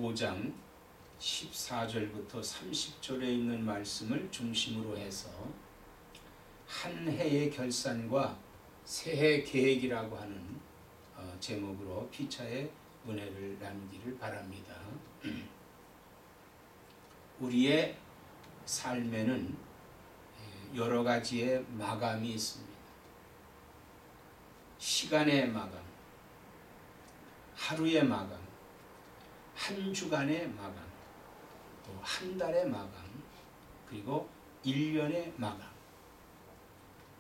25장 14절부터 30절에 있는 말씀을 중심으로 해서 한 해의 결산과 새해 계획이라고 하는 제목으로 피차의 은혜를 나누기를 바랍니다. 우리의 삶에는 여러 가지의 마감이 있습니다. 시간의 마감, 하루의 마감, 한 주간의 마감, 또 한 달의 마감, 그리고 1년의 마감.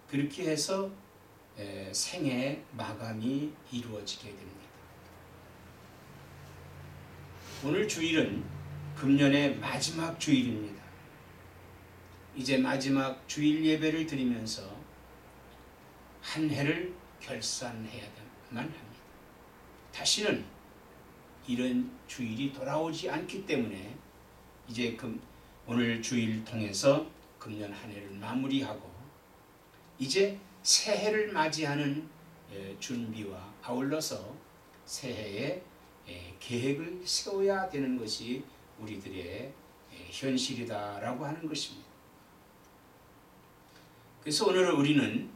그렇게 해서 생애의 마감이 이루어지게 됩니다. 오늘 주일은 금년의 마지막 주일입니다. 이제 마지막 주일 예배를 드리면서 한 해를 결산해야만 합니다. 다시는 이런 주일이 돌아오지 않기 때문에 이제 오늘 주일 통해서 금년 한 해를 마무리하고 이제 새해를 맞이하는 준비와 아울러서 새해의 계획을 세워야 되는 것이 우리들의 현실이다라고 하는 것입니다. 그래서 오늘 우리는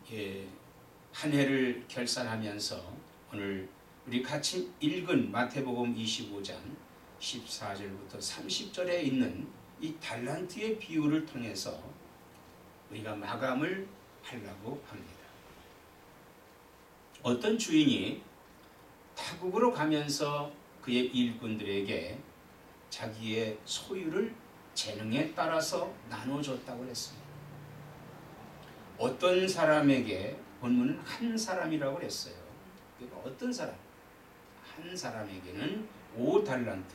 한 해를 결산하면서 오늘 우리 같이 읽은 마태복음 25장 14절부터 30절에 있는 이 달란트의 비유를 통해서 우리가 마감을 하려고 합니다. 어떤 주인이 타국으로 가면서 그의 일꾼들에게 자기의 소유를 재능에 따라서 나눠줬다고 했습니다. 어떤 사람에게 본문은 한 사람이라고 했어요. 그러니까 어떤 사람? 한 사람에게는 5달란트,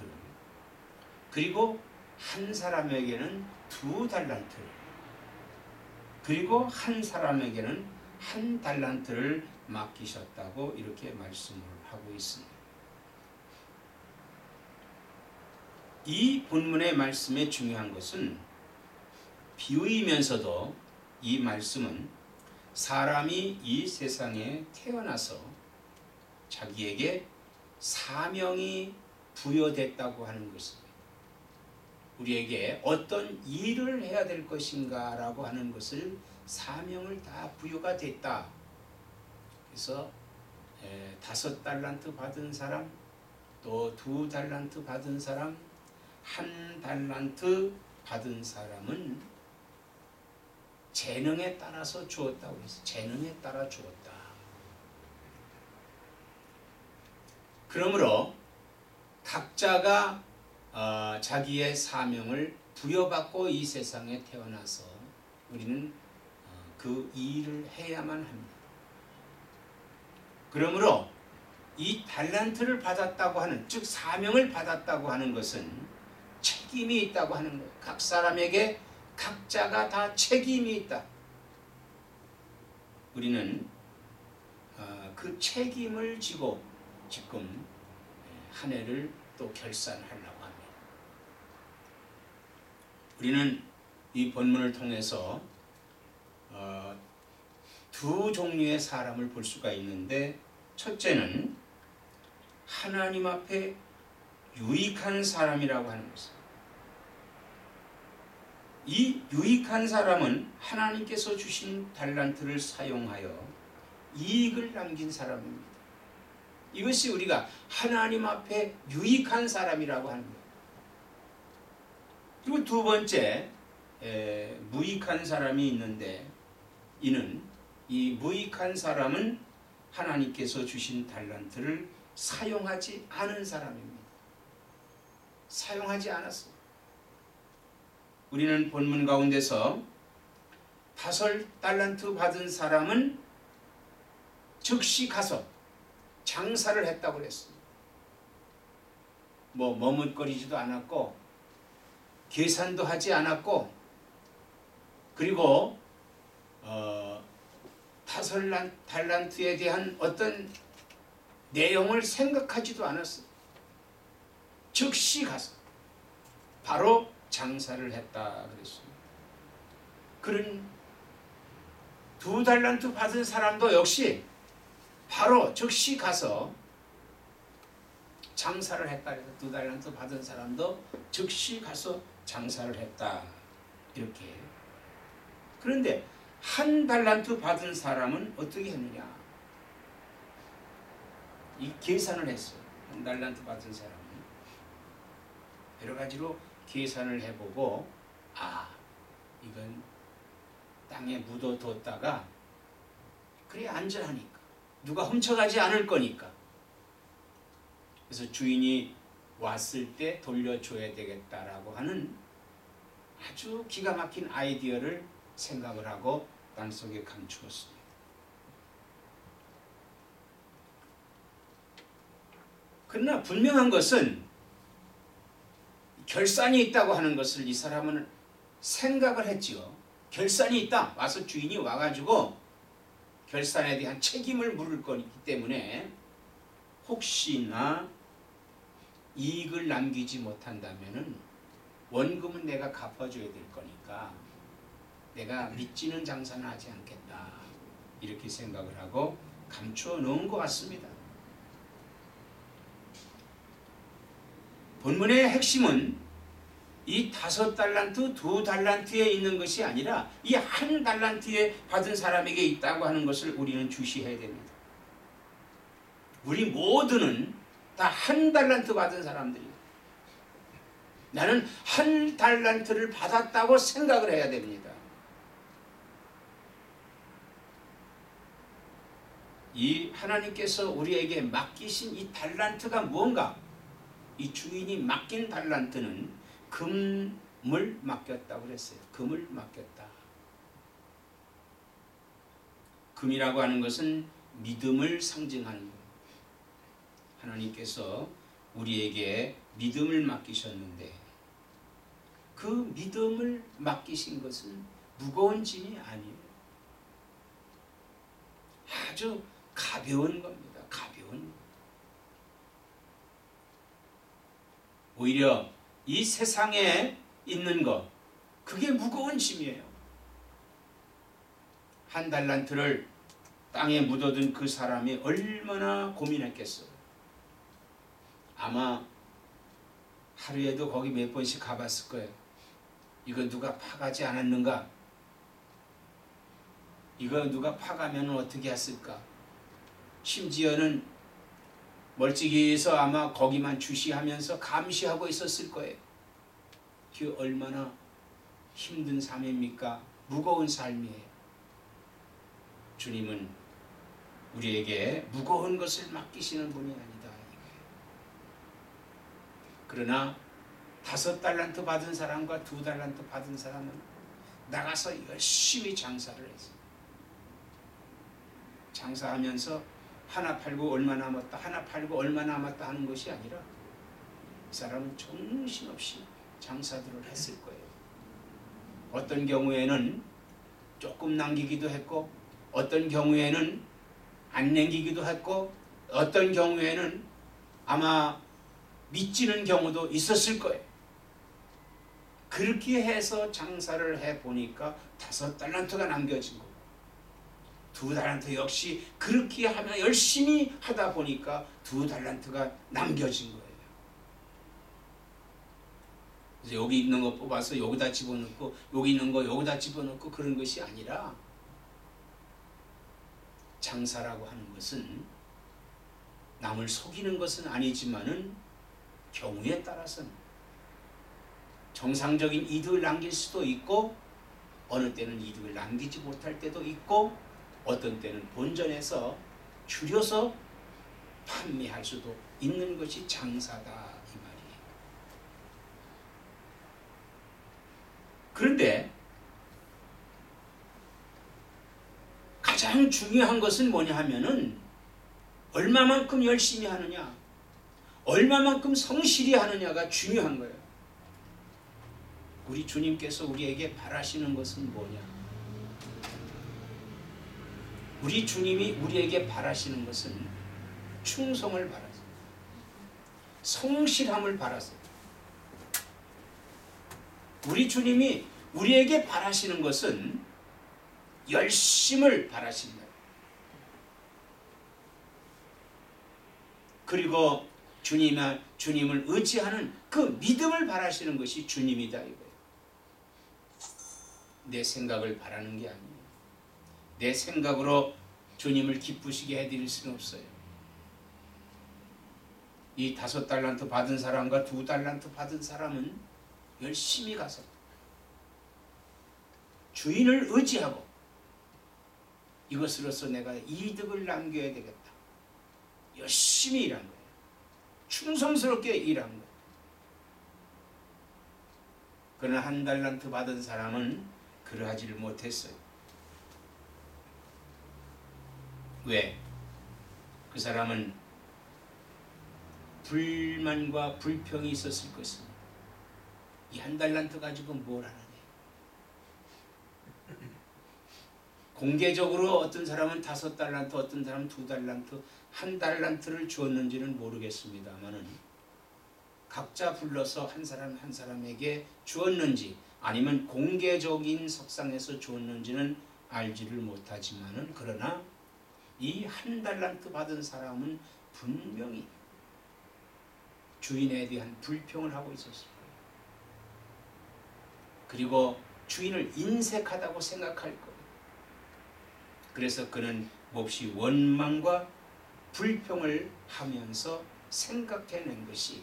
그리고 한 사람에게는 2달란트, 그리고 한 사람에게는 1달란트를 맡기셨다고 이렇게 말씀을 하고 있습니다. 이 본문의 말씀의 중요한 것은 비유이면서도 이 말씀은 사람이 이 세상에 태어나서 자기에게 사명이 부여됐다고 하는 것입니다. 우리에게 어떤 일을 해야 될 것인가 라고 하는 것을 사명을 다 부여가 됐다. 그래서 5달란트 받은 사람, 또 2달란트 받은 사람, 1달란트 받은 사람은 재능에 따라서 주었다고 했어요. 재능에 따라 주었다. 그러므로 각자가 자기의 사명을 부여받고 이 세상에 태어나서 우리는 그 일을 해야만 합니다. 그러므로 이 달란트를 받았다고 하는, 즉 사명을 받았다고 하는 것은 책임이 있다고 하는 거예요. 각 사람에게 각자가 다 책임이 있다. 우리는 그 책임을 지고 지금 한 해를 또 결산하려고 합니다. 우리는 이 본문을 통해서 두 종류의 사람을 볼 수가 있는데, 첫째는 하나님 앞에 유익한 사람이라고 하는 것입니다. 이 유익한 사람은 하나님께서 주신 달란트를 사용하여 이익을 남긴 사람입니다. 이것이 우리가 하나님 앞에 유익한 사람이라고 하는 거예요. 그리고 두 번째, 무익한 사람이 있는데, 이는 이 무익한 사람은 하나님께서 주신 달란트를 사용하지 않은 사람입니다. 사용하지 않았어요. 우리는 본문 가운데서 5달란트 받은 사람은 즉시 가서 장사를 했다고 그랬습니다. 머뭇거리지도 않았고 계산도 하지 않았고, 그리고 5달란트에 대한 어떤 내용을 생각하지도 않았어요. 즉시 가서 바로 장사를 했다 그랬습니다. 그런 2달란트 받은 사람도 역시 바로 즉시 가서 장사를 했다. 그래서 2달란트 받은 사람도 즉시 가서 장사를 했다. 이렇게. 그런데 1달란트 받은 사람은 어떻게 했느냐? 이 계산을 했어요. 1달란트 받은 사람은 여러 가지로 계산을 해보고, 이건 땅에 묻어뒀다가 그래 안전하니까, 누가 훔쳐가지 않을 거니까, 그래서 주인이 왔을 때 돌려줘야 되겠다라고 하는 아주 기가 막힌 아이디어를 생각을 하고 땅속에 감추었습니다. 그러나 분명한 것은 결산이 있다고 하는 것을 이 사람은 생각을 했지요. 결산이 있다. 와서 주인이 와가지고 결산에 대한 책임을 물을 거기 때문에 혹시나 이익을 남기지 못한다면은 원금은 내가 갚아줘야 될 거니까 내가 믿지는 장사는 하지 않겠다. 이렇게 생각을 하고 감추어 놓은 것 같습니다. 본문의 핵심은 이 5달란트, 2달란트에 있는 것이 아니라 이 1달란트에 받은 사람에게 있다고 하는 것을 우리는 주시해야 됩니다. 우리 모두는 다 1달란트 받은 사람들이에요. 나는 1달란트를 받았다고 생각을 해야 됩니다. 이 하나님께서 우리에게 맡기신 이 달란트가 뭔가? 이 주인이 맡긴 달란트는 금을 맡겼다고 그랬어요. 금을 맡겼다. 금이라고 하는 것은 믿음을 상징하는 거예요. 하나님께서 우리에게 믿음을 맡기셨는데 그 믿음을 맡기신 것은 무거운 짐이 아니에요. 아주 가벼운 겁니다. 가벼운 것. 오히려 이 세상에 있는 것, 그게 무거운 짐이에요. 1달란트를 땅에 묻어둔 그 사람이 얼마나 고민했겠어요. 아마 하루에도 거기 몇 번씩 가봤을 거예요. 이거 누가 파가지 않았는가? 이거 누가 파가면 어떻게 했을까? 심지어는 멀찍이에서 아마 거기만 주시하면서 감시하고 있었을 거예요. 그 얼마나 힘든 삶입니까? 무거운 삶이에요. 주님은 우리에게 무거운 것을 맡기시는 분이 아니다. 그러나 5달란트 받은 사람과 2달란트 받은 사람은 나가서 열심히 장사를 했어요. 장사하면서 하나 팔고 얼마 남았다, 하나 팔고 얼마 남았다 하는 것이 아니라 이 사람은 정신없이 장사들을 했을 거예요. 어떤 경우에는 조금 남기기도 했고, 어떤 경우에는 안 남기기도 했고, 어떤 경우에는 아마 미치는 경우도 있었을 거예요. 그렇게 해서 장사를 해보니까 5달란트가 남겨진 거예요. 2달란트 역시 그렇게 하면 열심히 하다 보니까 2달란트가 남겨진 거예요. 그래서 여기 있는 거 뽑아서 여기다 집어넣고, 여기 있는 거 여기다 집어넣고 그런 것이 아니라, 장사라고 하는 것은 남을 속이는 것은 아니지만은 경우에 따라서는 정상적인 이득을 남길 수도 있고, 어느 때는 이득을 남기지 못할 때도 있고, 어떤 때는 본전에서 줄여서 판매할 수도 있는 것이 장사다, 이 말이에요. 그런데 가장 중요한 것은 뭐냐 하면은 얼마만큼 열심히 하느냐, 얼마만큼 성실히 하느냐가 중요한 거예요. 우리 주님께서 우리에게 바라시는 것은 뭐냐? 우리 주님이 우리에게 바라시는 것은 충성을 바라세요. 성실함을 바라세요. 우리 주님이 우리에게 바라시는 것은 열심을 바라신다. 그리고 주님을 의지하는 그 믿음을 바라시는 것이 주님이다 이거예요. 내 생각을 바라는 게 아니에요. 내 생각으로 주님을 기쁘시게 해드릴 수는 없어요. 이 5달란트 받은 사람과 2달란트 받은 사람은 열심히 가서 주인을 의지하고 이것으로서 내가 이득을 남겨야 되겠다. 열심히 일한 거예요. 충성스럽게 일한 거예요. 그러나 1달란트 받은 사람은 그러하지를 못했어요. 왜? 그 사람은 불만과 불평이 있었을 것입니다. 이 1달란트 가지고 뭘 하느냐. 공개적으로 어떤 사람은 5달란트, 어떤 사람은 2달란트, 1달란트를 주었는지는 모르겠습니다만은 각자 불러서 한 사람 한 사람에게 주었는지 아니면 공개적인 석상에서 주었는지는 알지를 못하지만은 그러나 이 1달란트 받은 사람은 분명히 주인에 대한 불평을 하고 있었을 거예요. 그리고 주인을 인색하다고 생각할 거예요. 그래서 그는 몹시 원망과 불평을 하면서 생각해낸 것이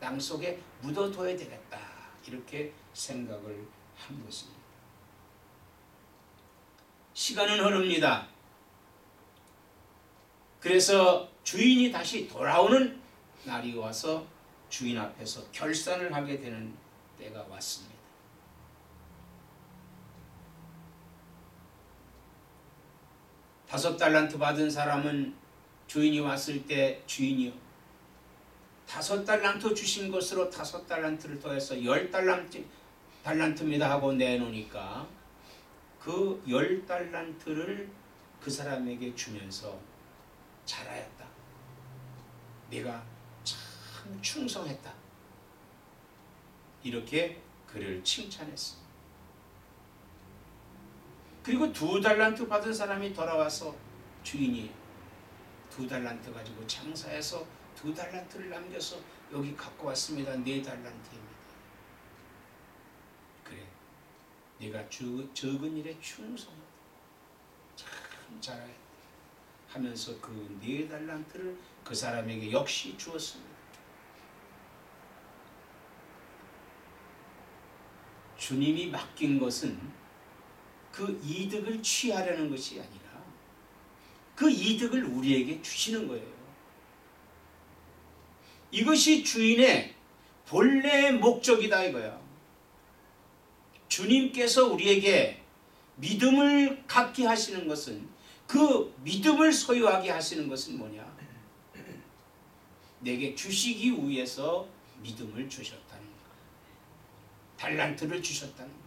땅속에 묻어둬야 되겠다 이렇게 생각을 한 것입니다. 시간은 흐릅니다. 그래서 주인이 다시 돌아오는 날이 와서 주인 앞에서 결산을 하게 되는 때가 왔습니다. 다섯 달란트 받은 사람은 주인이 왔을 때 주인이요 5달란트 주신 것으로 5달란트를 더해서 10달란트입니다 하고 내놓으니까 그 10달란트를 그 사람에게 주면서 잘하였다. 네가 참 충성했다. 이렇게 그를 칭찬했습니다. 그리고 2달란트 받은 사람이 돌아와서 주인이 2달란트 가지고 장사해서 2달란트를 남겨서 여기 갖고 왔습니다. 4달란트입니다. 그래, 네가 적은 일에 충성했다. 참 잘했다. 하면서 그 4달란트를 그 사람에게 역시 주었습니다. 주님이 맡긴 것은 그 이득을 취하려는 것이 아니라 그 이득을 우리에게 주시는 거예요. 이것이 주인의 본래 목적이다 이거야. 주님께서 우리에게 믿음을 갖게 하시는 것은 그 믿음을 소유하게 하시는 것은 뭐냐? 내게 주시기 위해서 믿음을 주셨다는 거야. 달란트를 주셨다는 거야.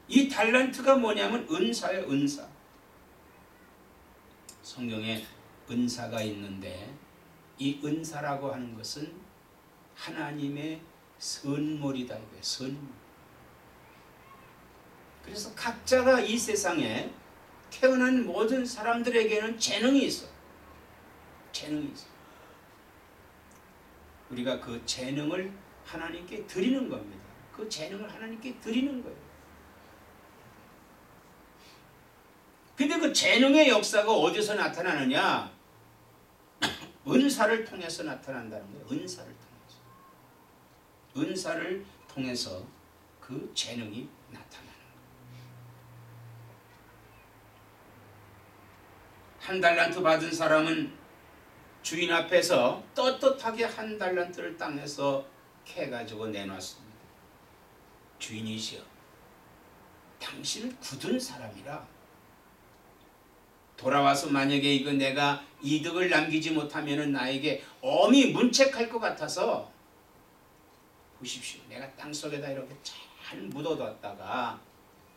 이 달란트가 뭐냐면 은사예요. 은사. 성경에 은사가 있는데 이 은사라고 하는 것은 하나님의 선물이다 이거예요. 선물. 그래서 각자가 이 세상에 태어난 모든 사람들에게는 재능이 있어. 재능이 있어. 우리가 그 재능을 하나님께 드리는 겁니다. 그 재능을 하나님께 드리는 거예요. 근데 그 재능의 역사가 어디서 나타나느냐? 은사를 통해서 나타난다는 거예요. 은사를 통해서. 은사를 통해서 그 재능이 나타나는 거예요. 1달란트 받은 사람은 주인 앞에서 떳떳하게 1달란트를 땅에서 캐가지고 내놨습니다. 주인이시여, 당신은 굳은 사람이라 돌아와서 만약에 이거 내가 이득을 남기지 못하면 나에게 엄히 문책할 것 같아서 보십시오. 내가 땅속에다 이렇게 잘 묻어뒀다가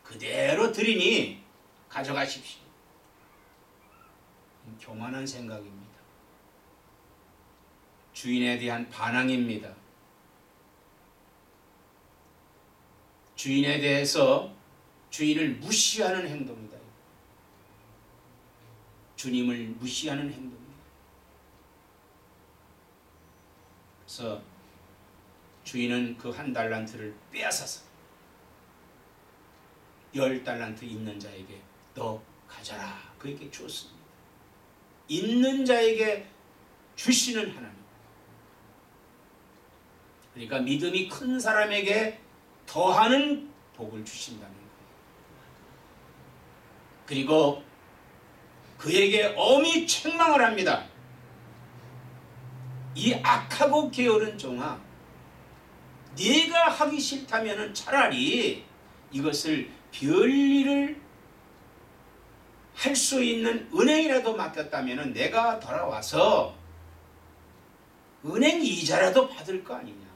그대로 드리니 가져가십시오. 교만한 생각입니다. 주인에 대한 반항입니다. 주인에 대해서 주인을 무시하는 행동입니다. 주님을 무시하는 행동입니다. 그래서 주인은 그 1달란트를 빼앗아서 10달란트 있는 자에게 너 가져라 그에게 주었습니다. 있는 자에게 주시는 하나님. 그러니까 믿음이 큰 사람에게 더하는 복을 주신다는 거예요. 그리고 그에게 엄히 책망을 합니다. 이 악하고 게으른 종아, 네가 하기 싫다면 차라리 이것을 별일을 할 수 있는 은행이라도 맡겼다면 내가 돌아와서 은행 이자라도 받을 거 아니냐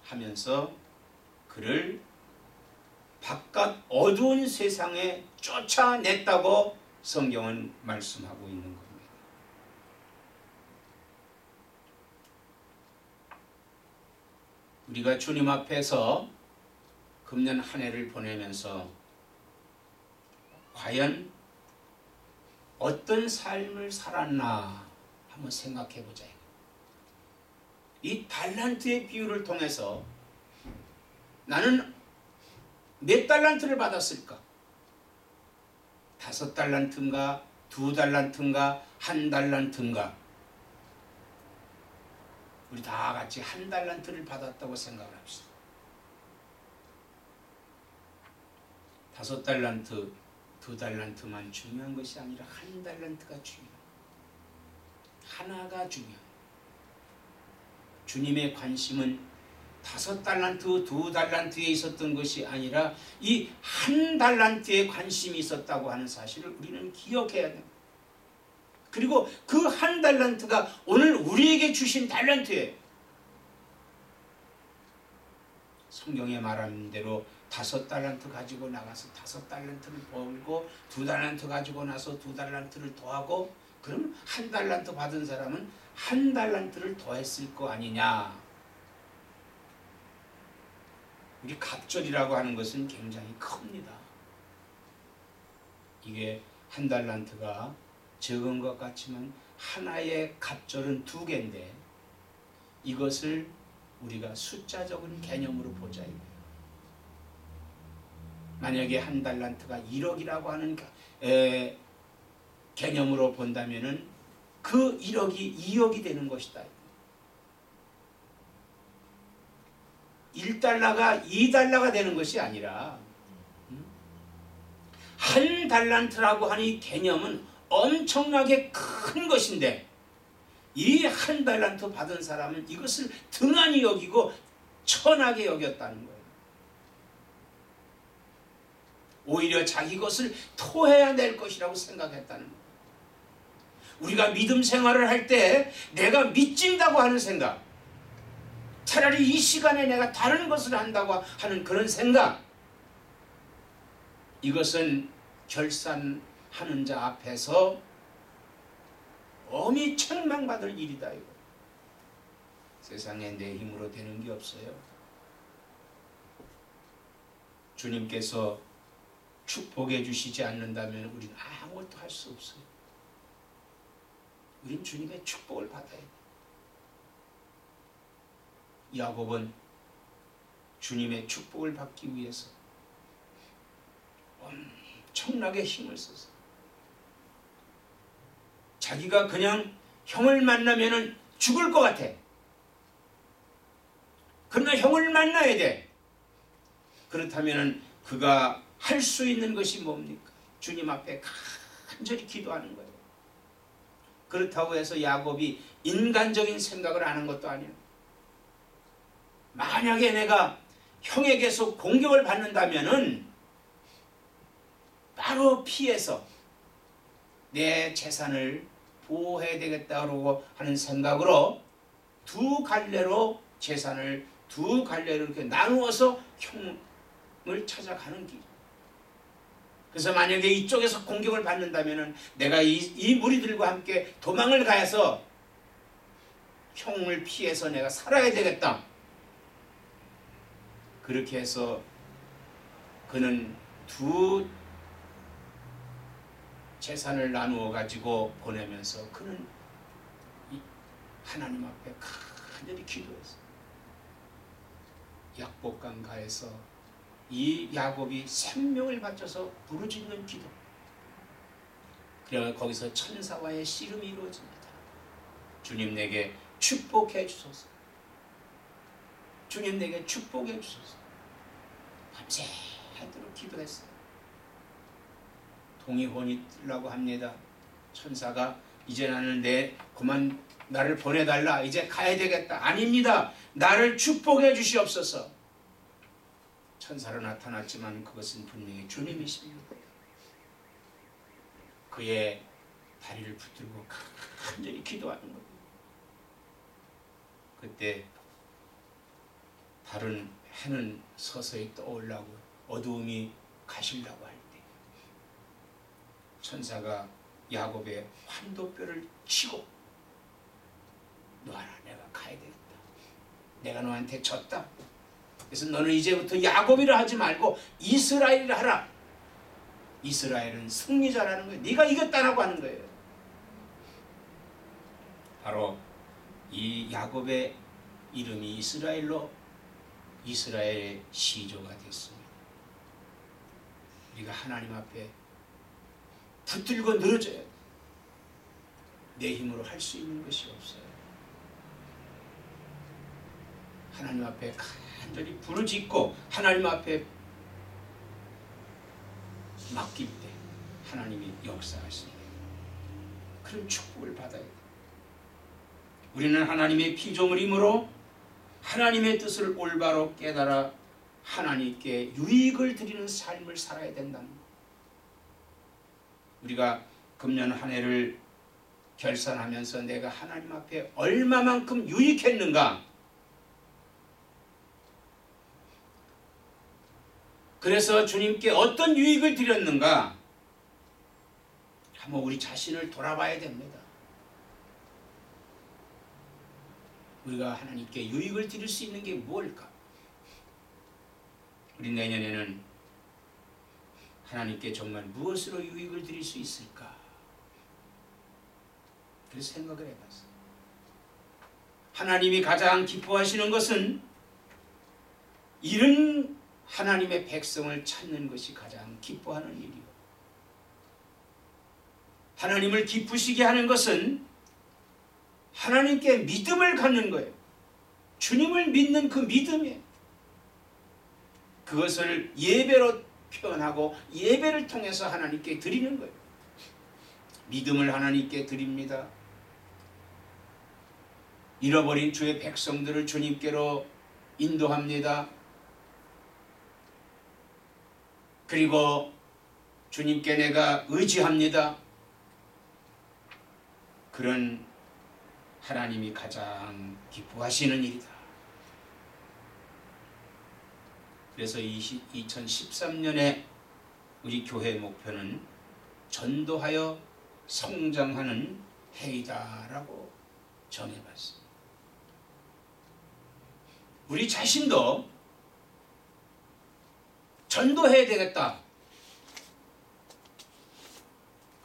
하면서 그를 바깥 어두운 세상에 쫓아냈다고 성경은 말씀하고 있는 겁니다. 우리가 주님 앞에서 금년 한 해를 보내면서 과연 어떤 삶을 살았나 한번 생각해 보자. 이 달란트의 비유를 통해서 나는 몇 달란트를 받았을까? 5달란트인가? 2달란트인가? 1달란트인가? 우리 다 같이 1달란트를 받았다고 생각을 합시다. 5달란트, 2달란트만 중요한 것이 아니라 1달란트가 중요해요. 하나가 중요해요. 주님의 관심은 5달란트, 2달란트에 있었던 것이 아니라 이 1달란트에 관심이 있었다고 하는 사실을 우리는 기억해야 됩니다. 그리고 그 1달란트가 오늘 우리에게 주신 달란트예요. 성경에 말하는 대로 5달란트 가지고 나가서 5달란트를 벌고 2달란트 가지고 나서 2달란트를 더하고 그럼 1달란트 받은 사람은 1달란트를 더했을 거 아니냐. 우리 갑절이라고 하는 것은 굉장히 큽니다. 이게 1달란트가 적은 것 같지만 하나의 갑절은 2개인데 이것을 우리가 숫자적인 개념으로 보자 이거예요. 만약에 1달란트가 1억이라고 하는 개념으로 본다면은 그 1억이 2억이 되는 것이다. 1달러가 2달러가 되는 것이 아니라 1달란트라고 하는 이 개념은 엄청나게 큰 것인데 이 1달란트 받은 사람은 이것을 등한히 여기고 천하게 여겼다는 거예요. 오히려 자기 것을 토해야 될 것이라고 생각했다는 거예요. 우리가 믿음 생활을 할 때 내가 믿진다고 하는 생각, 차라리 이 시간에 내가 다른 것을 한다고 하는 그런 생각, 이것은 결산하는 자 앞에서 엄히 책망받을 일이다. 이거. 세상에 내 힘으로 되는 게 없어요. 주님께서 축복해 주시지 않는다면 우리는 아무것도 할 수 없어요. 우린 주님의 축복을 받아야 돼요. 야곱은 주님의 축복을 받기 위해서 엄청나게 힘을 썼어요. 자기가 그냥 형을 만나면 죽을 것 같아. 그러나 형을 만나야 돼. 그렇다면 그가 할 수 있는 것이 뭡니까? 주님 앞에 간절히 기도하는 거예요. 그렇다고 해서 야곱이 인간적인 생각을 하는 것도 아니에요. 만약에 내가 형에게서 공격을 받는다면은 바로 피해서 내 재산을 보호해야 되겠다고 하는 생각으로 2갈래로 재산을 2갈래로 이렇게 나누어서 형을 찾아가는 길. 그래서 만약에 이쪽에서 공격을 받는다면 내가 이 무리들과 함께 도망을 가서 형을 피해서 내가 살아야 되겠다. 그렇게 해서 그는 2 재산을 나누어 가지고 보내면서 그는 하나님 앞에 간절히 기도했어요. 약복강가에서 이 야곱이 생명을 바쳐서 부르짖는 기도. 그래야 거기서 천사와의 씨름이 이루어집니다. 주님 내게 축복해 주소서. 주님 내게 축복해 주소서. 밤새도록 기도했어요. 동이혼이 뜨려고 합니다. 천사가 이제 그만 나를 보내달라. 이제 가야 되겠다. 아닙니다. 나를 축복해 주시옵소서. 천사로 나타났지만 그것은 분명히 주님이십니다. 그의 다리를 붙들고 간절히 기도하는 거예요. 그때 다른 해는 서서히 떠오르고 어두움이 가시려고 할 때 천사가 야곱의 환도뼈를 치고 놔라. 내가 가야 되겠다. 내가 너한테 졌다. 그래서 너는 이제부터 야곱이라 하지 말고 이스라엘이라 하라. 이스라엘은 승리자라는 거예요. 네가 이겼다라고 하는 거예요. 바로 이 야곱의 이름이 이스라엘로 이스라엘의 시조가 됐습니다. 우리가 하나님 앞에 붙들고 늘어져야 돼. 내 힘으로 할 수 있는 것이 없어요. 하나님 앞에 간절히 부르짖고 하나님 앞에 맡길 때 하나님이 역사하십니다. 그런 축복을 받아야 돼. 우리는 하나님의 피조물이므로 하나님의 뜻을 올바로 깨달아 하나님께 유익을 드리는 삶을 살아야 된다는 것. 우리가 금년 한 해를 결산하면서 내가 하나님 앞에 얼마만큼 유익했는가, 그래서 주님께 어떤 유익을 드렸는가 한번 우리 자신을 돌아봐야 됩니다. 우리가 하나님께 유익을 드릴 수 있는 게 무엇일까? 우리 내년에는 하나님께 정말 무엇으로 유익을 드릴 수 있을까? 그래서 생각을 해봤어요. 하나님이 가장 기뻐하시는 것은 이런 하나님의 백성을 찾는 것이 가장 기뻐하는 일이요. 하나님을 기쁘시게 하는 것은 하나님께 믿음을 갖는 거예요. 주님을 믿는 그 믿음이에요. 그것을 예배로 표현하고 예배를 통해서 하나님께 드리는 거예요. 믿음을 하나님께 드립니다. 잃어버린 주의 백성들을 주님께로 인도합니다. 그리고 주님께 내가 의지합니다. 그런 하나님이 가장 기뻐하시는 일이다. 그래서 2013년에 우리 교회 목표는 전도하여 성장하는 해이다라고 정해봤습니다. 우리 자신도 전도해야 되겠다.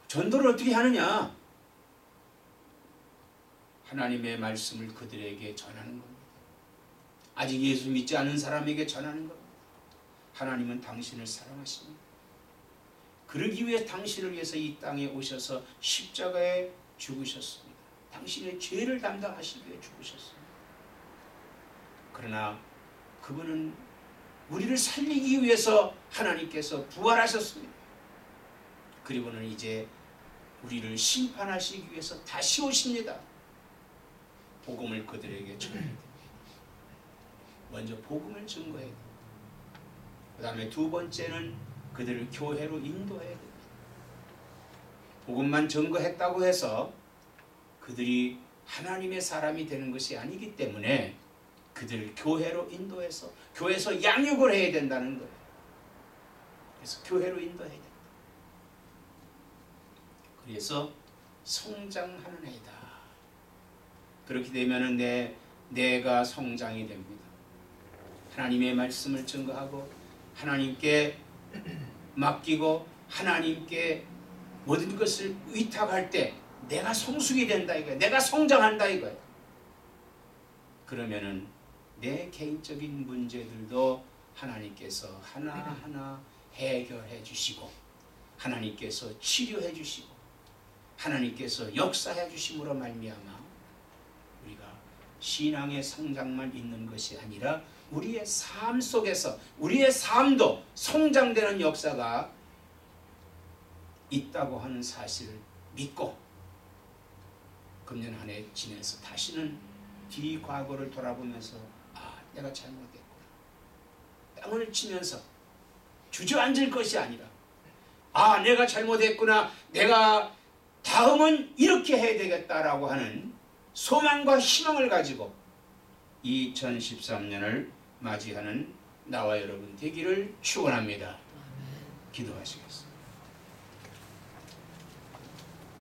전도를 어떻게 하느냐? 하나님의 말씀을 그들에게 전하는 겁니다. 아직 예수 믿지 않은 사람에게 전하는 겁니다. 하나님은 당신을 사랑하십니다. 그러기 위해 당신을 위해서 이 땅에 오셔서 십자가에 죽으셨습니다. 당신의 죄를 담당하시기 위해 죽으셨습니다. 그러나 그분은 우리를 살리기 위해서 하나님께서 부활하셨습니다. 그리고는 이제 우리를 심판하시기 위해서 다시 오십니다. 복음을 그들에게 전해야 됩니다. 먼저 복음을 증거해야 됩니다. 그 다음에 두 번째는 그들을 교회로 인도해야 됩니다. 복음만 증거했다고 해서 그들이 하나님의 사람이 되는 것이 아니기 때문에 그들을 교회로 인도해서 교회에서 양육을 해야 된다는 거예요. 그래서 교회로 인도해야 된다. 그래서 성장하는 해이다. 그렇게 되면 내가 성장이 됩니다. 하나님의 말씀을 증거하고 하나님께 맡기고 하나님께 모든 것을 위탁할 때 내가 성숙이 된다 이거예요. 내가 성장한다 이거예요. 그러면은 내 개인적인 문제들도 하나님께서 하나하나 해결해 주시고 하나님께서 치료해 주시고 하나님께서 역사해 주심으로 말미암아 우리가 신앙의 성장만 있는 것이 아니라 우리의 삶 속에서 우리의 삶도 성장되는 역사가 있다고 하는 사실을 믿고 금년 한 해 지내서 다시는 뒤 과거를 돌아보면서 내가 잘못했구나 땅을 치면서 주저앉을 것이 아니라 내가 잘못했구나 내가 다음은 이렇게 해야 되겠다라고 하는 소망과 희망을 가지고 2013년을 맞이하는 나와 여러분 되기를 축원합니다. 기도하시겠습니다.